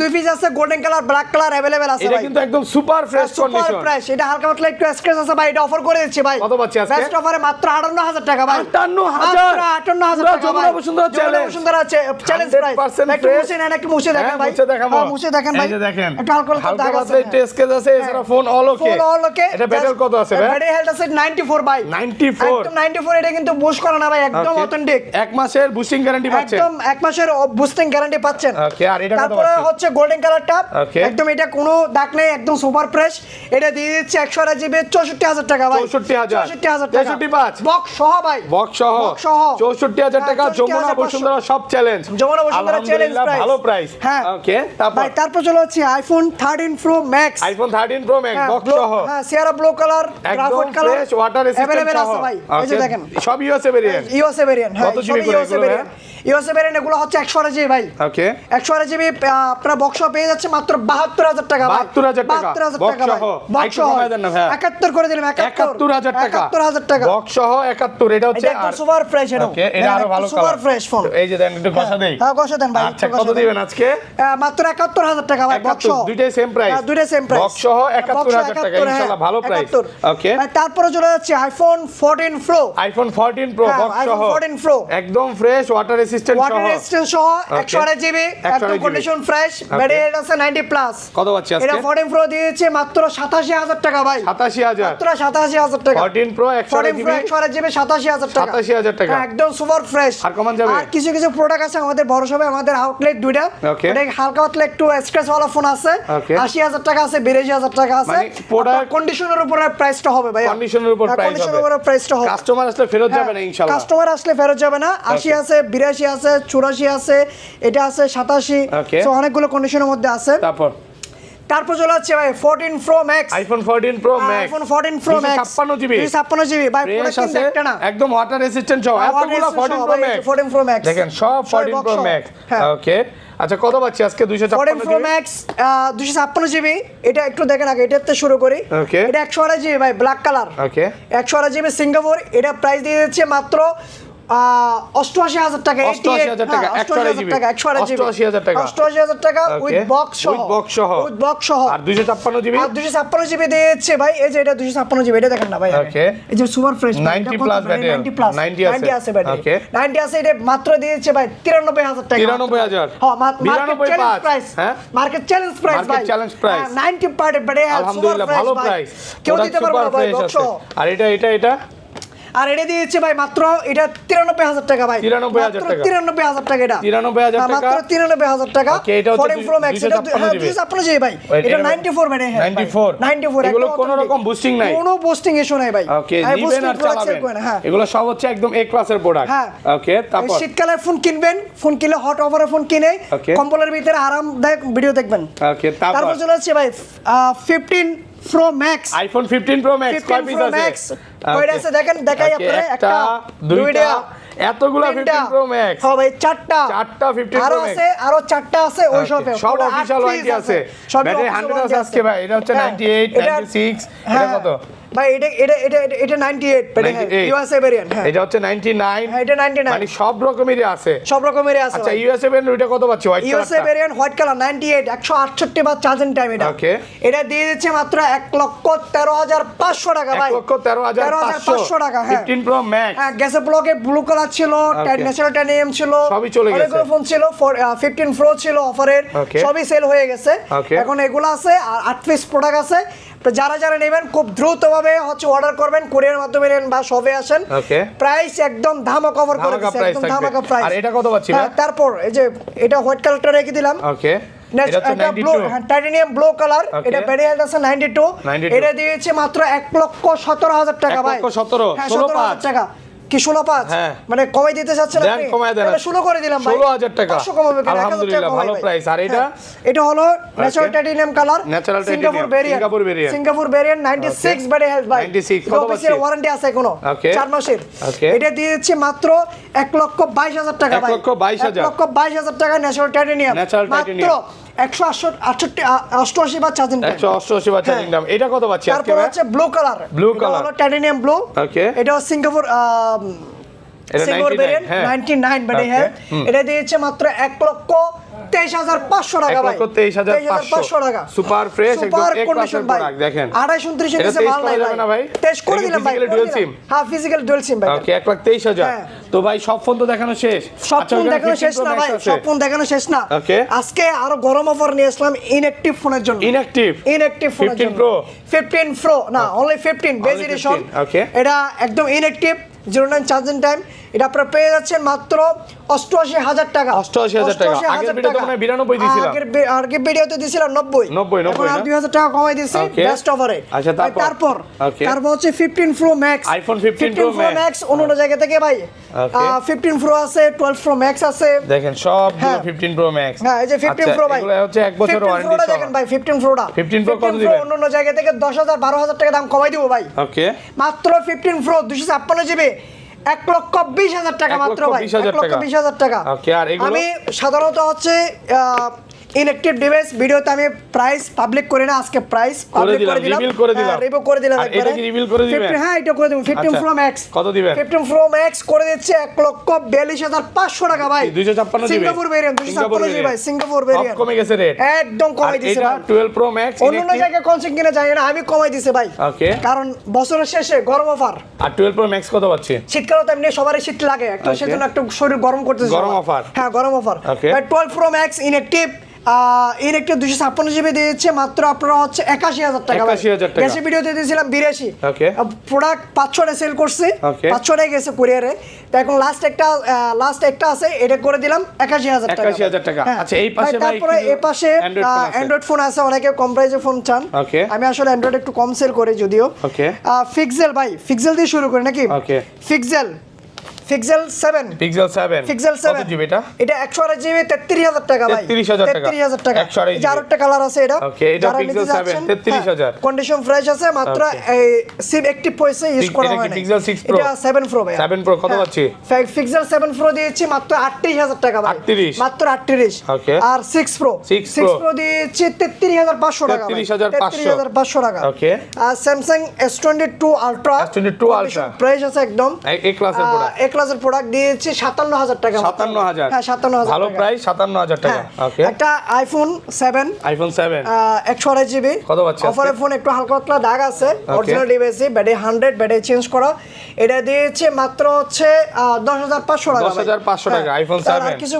Speaker 2: দুই পিস আছে
Speaker 1: golden colour black colour available আছে
Speaker 2: এটা কিন্তু একদম super fresh condition
Speaker 1: super fresh এটা হালকা পাতলা একটু স্ক্র্যাচ আছে ভাই এটা অফার করে দিচ্ছি ভাই
Speaker 2: কত পাচ্ছি আজকে
Speaker 1: বেস্ট অফারে মাত্র 58000 টাকা ভাই
Speaker 2: 58000 টাকা ভাই
Speaker 1: সুন্দর আছে চ্যালেঞ্জ প্রাইস একটু মুছে দেখেন ভাই মুছে দেখেন ভাই একটু হালকা
Speaker 2: আছে টেস্ট কেস আছে এছাড়া ফোন অল ওকে এটা ব্যাটারি কত আছে ভাই
Speaker 1: ব্যাটারি হেলথ আছে 94 ভাই 94 এটা কিন্তু বুস্ট করে না ভাই একদম অথেন্টিক
Speaker 2: এক মাসের বুস্টিং গ্যারান্টি পাচ্ছেন
Speaker 1: একদম এক মাসের বুস্টিং গ্যারান্টি পাচ্ছেন
Speaker 2: ওকে আর এটা কত
Speaker 1: তারপরে হচ্ছে গোল্ডেন কালারটা একদম এটা কোনো দাগ নেই একদম সুপার ফ্রেশ এটা দিয়ে দিচ্ছে 128 জিবি 64000 টাকা ভাই
Speaker 2: 64000 টাকা 65
Speaker 1: বক্স সহ ভাই
Speaker 2: বক্স সহ 64000 টাকা যমুনা বসুন্ধরা সব challenge
Speaker 1: Jamuna Bashundhara challenge price
Speaker 2: ভালো প্রাইস
Speaker 1: হ্যাঁ
Speaker 2: ওকে
Speaker 1: তারপর চলে হচ্ছে আইফোন 13 Pro Max
Speaker 2: বক্স সহ
Speaker 1: হ্যাঁ Sierra blue colour graphite colour
Speaker 2: fresh water resistant সহ
Speaker 1: ভাই এই যে দেখেন
Speaker 2: সব ইউএসএ ভেরিয়েন্ট
Speaker 1: হ্যাঁ
Speaker 2: কত জিবি করে
Speaker 1: ইউএসএ ভেরিয়েন্ট এগুলো হচ্ছে 128 জিবি ভাই
Speaker 2: ওকে
Speaker 1: 128 জিবি আপনারা বক্স পেয়ে যাচ্ছে মাত্র 72000 টাকা ভাই
Speaker 2: 72000 টাকা
Speaker 1: বক্স সহ 71 করে দিলাম
Speaker 2: 71000 টাকা
Speaker 1: 71000 টাকা
Speaker 2: বক্স সহ 71 এটা হচ্ছে
Speaker 1: আর সুপার ফ্রেশ
Speaker 2: ওকে এটা আরো ভালো
Speaker 1: সুপার ফ্রেশ ফোন
Speaker 2: এই যে দেন একটু কষা দেই
Speaker 1: হ্যাঁ কষা দেন ভাই
Speaker 2: আচ্ছা কত দিবেন আজকে
Speaker 1: মাত্র 71000 টাকা ভাই বক্স সহ
Speaker 2: দুইটাই সেম প্রাইস বক্স সহ 71000 টাকা ইনশাআল্লাহ ভালো প্রাইস ওকে
Speaker 1: তারপরে চলে যাচ্ছে আইফোন 14 Pro
Speaker 2: বক্স সহ
Speaker 1: 14 Pro
Speaker 2: একদম ফ্রেশ ওয়াটার রেসিস্ট্যান্ট সহ
Speaker 1: 128 জিবি একদম কন্ডিশন ফ্রেশ ব্যাটারি আছে 90 প্লাস
Speaker 2: কত পাচ্ছি আজকে
Speaker 1: এটা 14 Pro দিয়েছে মাত্র 87000 টাকা ভাই
Speaker 2: 87000
Speaker 1: মাত্র 87000 টাকা
Speaker 2: 14 Pro 128
Speaker 1: জিবি 87000 টাকা
Speaker 2: 87000 টাকা
Speaker 1: একদম সুপার ফ্রেশ
Speaker 2: আর কমান যাবে
Speaker 1: আর কিছু প্রোডাক্ট আছে আমাদের বড় সবে আমাদের আউটলেট দুইটা এটা হালকা পাতলা একটু স্ক্র্যাচ ওয়ালা ফোন আছে 80000 টাকা আছে 82000 টাকা আছে
Speaker 2: প্রোডাক্ট
Speaker 1: কন্ডিশনের উপরে প্রাইসটা হবে ভাই
Speaker 2: কন্ডিশনের উপর প্রাইসটা হবে কাস্টমার আসলে ফেরত যাবে না ইনশাআল্লাহ
Speaker 1: কাস্টমার আসলে ফেরত যাবে না 80 আছে 82 আছে 84 আছে এটা আছে 87 সো অনেকগুলো কন্ডিশনের মধ্যে আছে তারপর চলে যাচ্ছে ভাই 14 Pro Max
Speaker 2: iPhone 14 Pro Max
Speaker 1: 56 GB 56 GB ভাই পুরো কিন্তু একটা না
Speaker 2: একদম ওয়াটার রেসিস্ট্যান্ট সহ এতগুলো 14 Pro Max দেখেন সব 14 Pro Max ওকে আচ্ছা কত পাচ্ছি আজকে 256
Speaker 1: Pro Max 256 জিবি এটা একটু দেখেন আগে এটাতে শুরু করি এটা 128 জিবি ভাই black colour
Speaker 2: okay
Speaker 1: 128 GB Singapore এটা প্রাইস দিয়ে দিচ্ছে মাত্র 88,000 টাকা,
Speaker 2: 88,000 টাকা,
Speaker 1: 88,000 টাকা,
Speaker 2: 88,000 টাকা,
Speaker 1: 88,000 টাকা উইথ বক্স সহ, উইথ বক্স সহ।
Speaker 2: আর 256 জিবি,
Speaker 1: আর 256 জিবি দিয়েছে ভাই, এই যে এটা 256 জিবি, এটা দেখেন না ভাই,
Speaker 2: ওকে,
Speaker 1: এই যে সুপার ফ্রেশ
Speaker 2: 90 প্লাস ব্যাটারি,
Speaker 1: 90 আছে ব্যাটারি,
Speaker 2: ওকে,
Speaker 1: 90 আছে, এটা মাত্র দিয়েছে ভাই 93,000 টাকা,
Speaker 2: 93,000,
Speaker 1: হ্যাঁ, মার্কেট চ্যালেঞ্জ প্রাইস,
Speaker 2: হ্যাঁ,
Speaker 1: মার্কেট চ্যালেঞ্জ প্রাইস ভাই,
Speaker 2: market challenge price,
Speaker 1: 90 party battery,
Speaker 2: আলহামদুলিল্লাহ ভালো প্রাইস,
Speaker 1: কেউ দিতে পারবে না ভাই বক্স।
Speaker 2: আর এটা
Speaker 1: আর এটা দিয়েছে ভাই মাত্র, এটা 93,000 টাকা ভাই,
Speaker 2: 93,000 টাকা,
Speaker 1: 93,000 টাকা, এটা
Speaker 2: 93,000 টাকা,
Speaker 1: মাত্র 93,000 টাকা।
Speaker 2: ওকে, এটা হচ্ছে
Speaker 1: 14 Pro Max, এটা 256 জিবি ভাই, এটা 94 ব্যাটারি,
Speaker 2: 94 এগুলো কোনো রকম বুস্টিং নাই,
Speaker 1: কোনো বুস্টিং ইস্যু নাই ভাই,
Speaker 2: ওকে, নিবেন আর চালাবেন,
Speaker 1: হ্যাঁ,
Speaker 2: এগুলো সব হচ্ছে একদম এ ক্লাসের প্রোডাক্ট,
Speaker 1: হ্যাঁ,
Speaker 2: ওকে। তারপর
Speaker 1: শীতকালে ফোন কিনবেন, ফোন কিনলে হট অফারে ফোন কিনে কম্বলের ভিতরে আরামদায়ক ভিডিও দেখবেন,
Speaker 2: ওকে।
Speaker 1: তারপর চলে আসছে ভাই 15 Pro Max,
Speaker 2: iPhone 15 Pro Max কয় পিস আছে?
Speaker 1: কয়টা আছে দেখেন, দেখাই আপনারা,
Speaker 2: একটা, দুইটা, এতগুলা 15 Pro Max,
Speaker 1: হ্যাঁ ভাই, চারটা
Speaker 2: 15
Speaker 1: আরো
Speaker 2: Pro Max
Speaker 1: আছে, আরো চারটা আছে ওই শপে,
Speaker 2: সব অফিশিয়াল ওয়ারেন্টি আছে, ব্যাটারি 100 আছে আজকে ভাই, এটা হচ্ছে 98, 96, এটা কত
Speaker 1: ভাই? এটা 98 ইউএসএ ভেরিয়েন্ট, হ্যাঁ,
Speaker 2: এটা হচ্ছে 99,
Speaker 1: হ্যাঁ, এটা 99,
Speaker 2: মানে সব রকমেরই আছে,
Speaker 1: সব রকমেরই আছে।
Speaker 2: আচ্ছা, ইউএসএ ভেরিয়েন্ট ওইটা কত পাচ্ছি? White
Speaker 1: USA variant white colour 98, 168 বার চার্জিং টাইম, এটা
Speaker 2: ওকে,
Speaker 1: এটা দিয়ে দিচ্ছে মাত্র 1,13,500 টাকা ভাই,
Speaker 2: 1,13,500
Speaker 1: টাকা, হ্যাঁ,
Speaker 2: 15 Pro Max,
Speaker 1: হ্যাঁ, গ্যাসের ব্লকে ব্লু কালার ছিল, ন্যাচারাল টাইটেনিয়াম ছিল,
Speaker 2: সবই চলে গেছে,
Speaker 1: অনেকগুলো ফোন ছিল, 15 Pro ছিল অফারের, সবই সেল হয়ে গেছে, এখন এগুলো আছে, আর 8 পিস প্রোডাক্ট আছে। তো যারা নেবেন খুব দ্রুতভাবে হচ্ছে অর্ডার করবেন, কুরিয়ার মাধ্যমে নেন বা শপে আসেন, প্রাইস একদম ধামাকা অফার করে দিচ্ছে, একদম ধামাকা প্রাইস।
Speaker 2: আর এটা কত পাচ্ছি?
Speaker 1: হ্যাঁ, তারপর এই যে এটা হোয়াইট কালারটা রেখে দিলাম,
Speaker 2: ওকে,
Speaker 1: এটা ব্লু, টাইটেনিয়াম ব্লু কালার, এটা ব্যাটারি হেলথ আছে 92, এটা দিয়েছে মাত্র 1,17,000 টাকা ভাই,
Speaker 2: 1,17,000
Speaker 1: টাকা কি 16,500, মানে কমাই দিতে চাচ্ছেন আপনি? এটা 16 করে দিলাম ভাই,
Speaker 2: 16,000 টাকা,
Speaker 1: 500 কমাবে কিনা?
Speaker 2: আলহামদুলিল্লাহ ভালো প্রাইস। আর এটা
Speaker 1: হলো natural titanium colour, Singapore variant, Singapore variant 96 battery health ভাই,
Speaker 2: 96 কত পাচ্ছি?
Speaker 1: ওয়ারেন্টি আছে এখনো 4 মাসের, এটা দিয়েছে মাত্র 1,22,000 টাকা ভাই, 1,22,000 টাকা ন্যাচারাল টাইটেনিয়াম, মাত্র 188 বার চার্জিং টাইম,
Speaker 2: 188 বার চার্জিং টাইম। এটা কত পাচ্ছি আজকে?
Speaker 1: তারপর হচ্ছে ব্লু কালার, হলো টাইটেনিয়াম ব্লু,
Speaker 2: ওকে,
Speaker 1: এটা সিঙ্গাপুর ভেরিয়েন্ট 99 ব্যাটারি হেলথ, এটা দিয়েছে মাত্র 1,23,500 টাকা ভাই,
Speaker 2: 1,23,500
Speaker 1: টাকা,
Speaker 2: সুপার ফ্রেশ একদম এক ক্লাসের প্রোডাক্ট। দেখেন
Speaker 1: 28-29 এর নিচে মাল নাই ভাই, টেস্ট করে দিলাম ভাই,
Speaker 2: ডুয়াল সিম,
Speaker 1: হ্যাঁ, ফিজিক্যাল ডুয়াল সিম ভাই,
Speaker 2: ওকে, 1,23,000। তো ভাই সব ফোন তো দেখানো শেষ?
Speaker 1: সব ফোন দেখানো শেষ না ভাই, সব ফোন দেখানো শেষ না,
Speaker 2: ওকে,
Speaker 1: আজকে আরো গরম অফার নিয়ে আসলাম ইনঅ্যাকটিভ ফোনের জন্য, ইনঅ্যাকটিভ ফোনের জন্য, 15 Pro না, অনলি 15 বেস এডিশন,
Speaker 2: ওকে,
Speaker 1: এটা একদম ইনঅ্যাকটিভ, 09 চার্জিং টাইম, এটা আপনারা পেয়ে যাচ্ছেন মাত্র 88,000 টাকা,
Speaker 2: 88,000 টাকা। আগের ভিডিওতে মানে 92 দিয়েছিলাম,
Speaker 1: আগের ভিডিওতে দিয়েছিলাম 90, এখন আর 2,000 টাকা কমাই দিয়েছি বেস্ট অফারে।
Speaker 2: আচ্ছা, তারপর
Speaker 1: হচ্ছে 15 Pro Max,
Speaker 2: iPhone 15 Pro
Speaker 1: Max অন্য জায়গা থেকে ভাই, 15 Pro আছে, 12 Pro Max আছে,
Speaker 2: দেখেন সবগুলো 15 Pro Max,
Speaker 1: হ্যাঁ, এই যে 15 Pro ভাই,
Speaker 2: এগুলো হচ্ছে 1 বছর ওয়ারেন্টি সহ।
Speaker 1: দেখেন ভাই 15 Proটা,
Speaker 2: 15 Pro কত দিবেন?
Speaker 1: অন্য জায়গা থেকে 10,000 12,000 টাকা দাম কমাই দিব ভাই,
Speaker 2: ওকে,
Speaker 1: মাত্র 15 Pro 256 জিবি 1,20,000 টাকা মাত্র ভাই, 1,20,000 টাকা।
Speaker 2: ওকে, আর এগুলো
Speaker 1: আমি সাধারণত হচ্ছে ইনঅ্যাকটিভ ডিভাইস ভিডিওতে আমি প্রাইস পাবলিক করি না, আজকে প্রাইস পাবলিক করে দিলাম, রিভিউ করে দিলাম,
Speaker 2: আর এটা কি রিভিল করে দিবেন?
Speaker 1: হ্যাঁ, এটা করে দেব। 15 Pro Max
Speaker 2: কত দিবেন?
Speaker 1: 15 Pro Max করে দিচ্ছে 1,42,500 টাকা ভাই,
Speaker 2: 256 জিবি
Speaker 1: সিঙ্গাপুর ভেরিয়েন্ট, 256 জিবি ভাই, সিঙ্গাপুর ভেরিয়েন্ট
Speaker 2: কমে গেছে রেট,
Speaker 1: একদম কমাই দিয়েছে
Speaker 2: এটা 12 Pro Max
Speaker 1: অন্য জায়গায় কনসেপ্ট কিনা জানি না, আমি কমাই দিয়েছি ভাই,
Speaker 2: ওকে,
Speaker 1: কারণ বছরের শেষে গরম অফার,
Speaker 2: আর 12 Pro Max কত পাচ্ছি?
Speaker 1: শীতকালে তো এমনি সবারই শীত লাগে একটু, সেজন্য একটু শরীর গরম করতেছে,
Speaker 2: গরম অফার,
Speaker 1: হ্যাঁ, গরম offer. 12 Pro Max inactive 256 GB দিয়েছে মাত্র আপনারা হচ্ছে 81,000 টাকা,
Speaker 2: 81,000 টাকা,
Speaker 1: গেছে ভিডিওতে দিয়েছিলাম 82,
Speaker 2: ওকে,
Speaker 1: প্রোডাক্ট 5-6টা সেল করছি, 5-6টাই গেছে কুরিয়ারে, তো এখন লাস্ট একটা আছে, এটা করে দিলাম 81,000 টাকা,
Speaker 2: 81,000 টাকা। আচ্ছা, এই পাশে ভাই,
Speaker 1: তারপরে এই পাশে অ্যান্ড্রয়েড ফোন আছে, অনেকে কম প্রাইসে ফোন চান, আমি আসলে অ্যান্ড্রয়েড একটু কম সেল করি যদিও,
Speaker 2: ওকে,
Speaker 1: পিক্সেল ভাই, পিক্সেল দিয়ে শুরু করি নাকি?
Speaker 2: ওকে,
Speaker 1: পিক্সেল 7
Speaker 2: কত জিবি এটা?
Speaker 1: এটা 128 জিবি 33,000 টাকা ভাই, 33,000 টাকা, এই যে আরেকটা কালার আছে, এটা
Speaker 2: ওকে, এটা পিক্সেল 7 33,000,
Speaker 1: কন্ডিশন ফ্রেশ আছে, মাত্র এই সিম অ্যাক্টিভ হইছে, ইউজ করা হয় না।
Speaker 2: পিক্সেল 6 Pro,
Speaker 1: এটা 7 Pro ভাই,
Speaker 2: 7 Pro কত পাচ্ছি?
Speaker 1: পিক্সেল 7 Pro দিয়েছি মাত্র 38,000 টাকা ভাই,
Speaker 2: 38,
Speaker 1: মাত্র 38,
Speaker 2: ওকে,
Speaker 1: আর 6 Pro দিয়েছি 33,500 টাকা, 33,500 টাকা,
Speaker 2: ওকে,
Speaker 1: আর Samsung S22 Ultra
Speaker 2: S22 Ultra
Speaker 1: price আছে একদম
Speaker 2: এই ক্লাসের প্রোডাক্ট,
Speaker 1: ক্লাসের প্রোডাক্ট দিয়েছি 57,000 টাকা।
Speaker 2: 57,000,
Speaker 1: হ্যাঁ 57,000
Speaker 2: ভালো প্রাইস, 57,000 টাকা। ওকে,
Speaker 1: একটা আইফোন 7,
Speaker 2: আইফোন 7
Speaker 1: 128 জিবি
Speaker 2: কত পাচ্ছি
Speaker 1: অফারের ফোন, একটু হালকা পাতলা দাগ আছে, অরিজিনাল ডিভাইসই, ব্যাটারি 100, ব্যাটারি চেঞ্জ করা। এটা দিয়েছে মাত্র হচ্ছে 10,500 টাকা।
Speaker 2: 10,500 টাকা আইফোন 7।
Speaker 1: কিছু